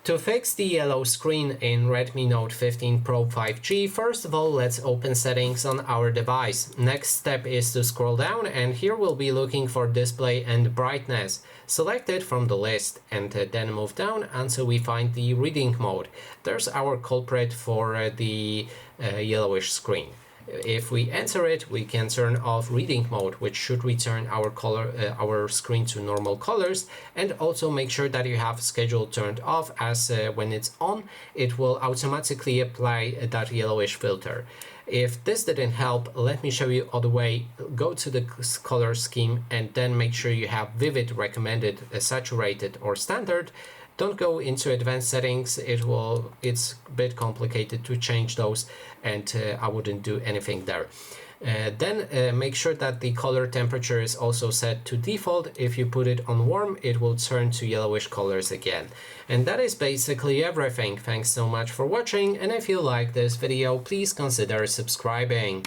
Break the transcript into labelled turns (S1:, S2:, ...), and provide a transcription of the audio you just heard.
S1: To fix the yellow screen in Redmi Note 15 Pro 5G, first of all, let's open settings on our device. Next step is to scroll down, and here we'll be looking for display and brightness. Select it from the list and then move down until we find the reading mode. There's our culprit for the yellowish screen. If we enter it, we can turn off reading mode, which should return our screen to normal colors, and also make sure that you have schedule turned off, as when it's on, it will automatically apply that yellowish filter. If this didn't help, let me show you other way. Go to the color scheme and then make sure you have vivid recommended, saturated or standard. Don't go into advanced settings, it's a bit complicated to change those, and I wouldn't do anything there. Then make sure that the color temperature is also set to default. If you put it on warm, it will turn to yellowish colors again. And that is basically everything. Thanks so much for watching, and if you like this video, please consider subscribing.